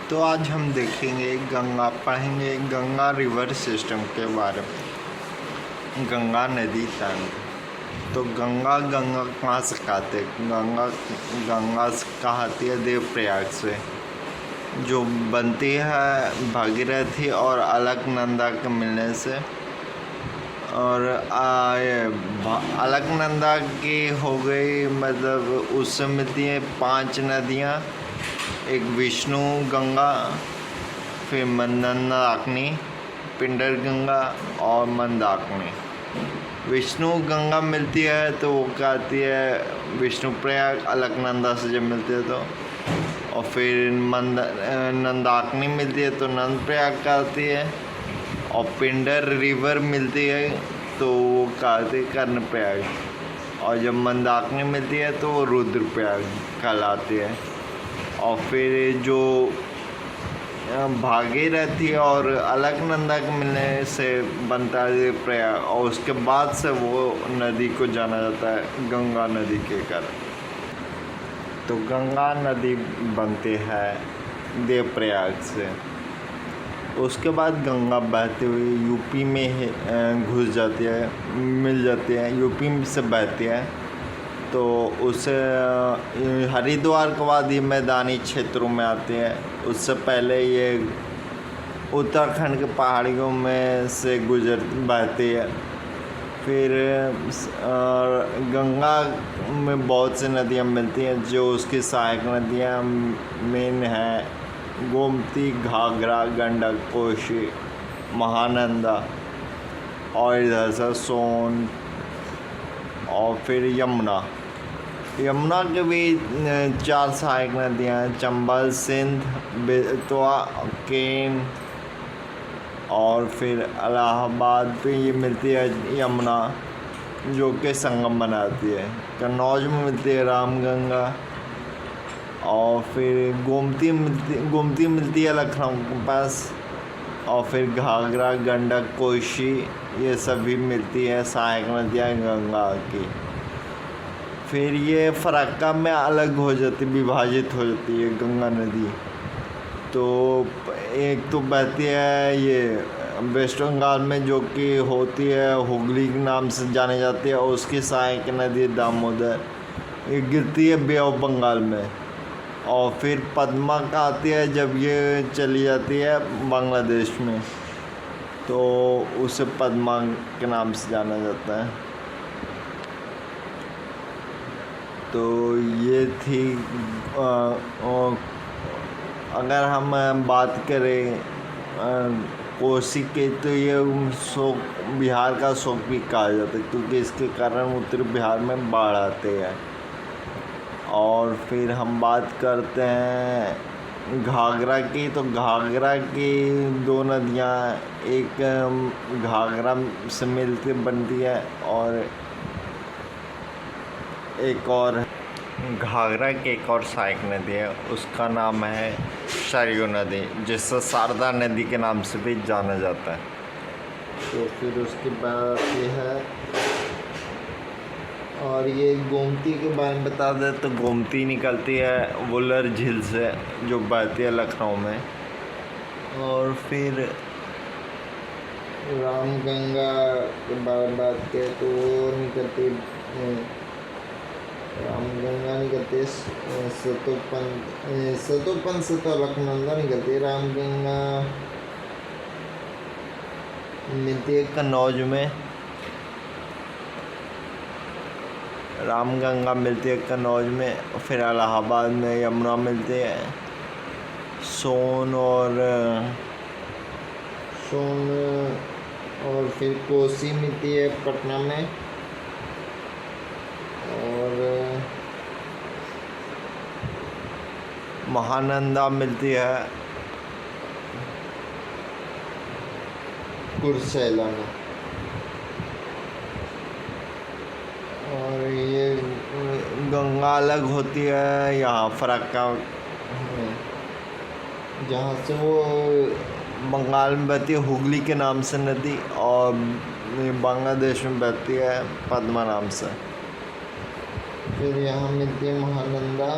तो आज हम देखेंगे पढ़ेंगे गंगा रिवर सिस्टम के बारे में। गंगा नदी तंत्र। तो गंगा कहाँ से कहते हैं? गंगा से कहती है देवप्रयाग से, जो बनती है भागीरथी और अलकनंदा के मिलने से। और अलकनंदा की हो गई, मतलब उससे मिलती है 5 नदियाँ। एक विष्णु गंगा, फिर मंदाकिनी, पिंडर गंगा और मंदाकिनी। विष्णु गंगा मिलती है तो वो कहती है विष्णु प्रयाग, अलकनंदा से जब मिलती है तो। और फिर नंदाकिनी मिलती है तो नंद प्रयाग कहती है। और पिंडर रिवर मिलती है तो वो कहती है कर्ण प्रयाग। और जब मंदाकिनी मिलती है तो वो रुद्र प्रयाग कहलाती है। और फिर जो भागीरथी और अलकनंदा के मिलने से बनता है प्रयाग, और उसके बाद से वो नदी को जाना जाता है गंगा नदी के कारण। तो गंगा नदी बनती है देवप्रयाग से। उसके बाद गंगा बहती हुई यूपी में घुस जाती है, मिल जाती है, यूपी से बहती है। तो उसे हरिद्वार के बाद ये मैदानी क्षेत्रों में आती है। उससे पहले ये उत्तराखंड के पहाड़ियों में से बहती है। फिर गंगा में बहुत सी नदियाँ मिलती हैं, जो उसकी सहायक नदियाँ मेन हैं गोमती, घाघरा, गंडक, कोशी, महानंदा और इधर से सोन। और फिर यमुना के भी 4 सहायक नदियाँ हैं, चंबल, सिंध, बेतवा, केन। और फिर इलाहाबाद पे ये मिलती है यमुना, जो कि संगम बनाती है। कन्नौज में मिलती है रामगंगा। और फिर गोमती मिलती है लखनऊ के पास। और फिर घाघरा, गंडक, कोशी, ये सभी मिलती है सहायक नदियाँ गंगा की। फिर ये फराक्का में अलग हो जाती, विभाजित हो जाती है गंगा नदी। तो एक तो बहती है ये वेस्ट बंगाल में, जो कि होती है हुगली के नाम से जानी जाती है। और उसकी सहायक नदी दामोदर, ये गिरती है बे ऑफ बंगाल में। और फिर पद्मा का आती है जब ये चली जाती है बांग्लादेश में, तो उसे पद्मा के नाम से जाना जाता है। तो ये थी अगर हम बात करें कोसी के, तो ये बिहार का शोक भी कहा जाता है, क्योंकि इसके कारण उत्तरी बिहार में बाढ़ आते हैं। और फिर हम बात करते हैं घाघरा की, तो घाघरा की 2 नदियाँ, एक घाघरा से मिलती बनती है और घाघरा की एक और सहायक नदी है, उसका नाम है सरयू नदी, जिससे शारदा नदी के नाम से भी जाना जाता है। तो फिर उसके बाद ये है, और ये गोमती के बारे में बता दें तो गोमती निकलती है वुलर झील से, जो बहती है लखनऊ में। और फिर रामगंगा के बारे में बात करें तो वो निकलती रामगंगा निकलती है सतोपन से तो अलकनंदा निकलती है। रामगंगा मिलती है कन्नौज में। रामगंगा मिलती है कन्नौज में। फिर इलाहाबाद में यमुना मिलती है। सोन और फिर कोसी मिलती है पटना में। और महानंदा मिलती है कुर्सेला में। और ये गंगा अलग होती है यहाँ फराक्का में, जहाँ से वो बंगाल में बहती है हुगली के नाम से नदी, और बांग्लादेश में बहती है पद्मा नाम से। फिर यहाँ मिलती है महानंदा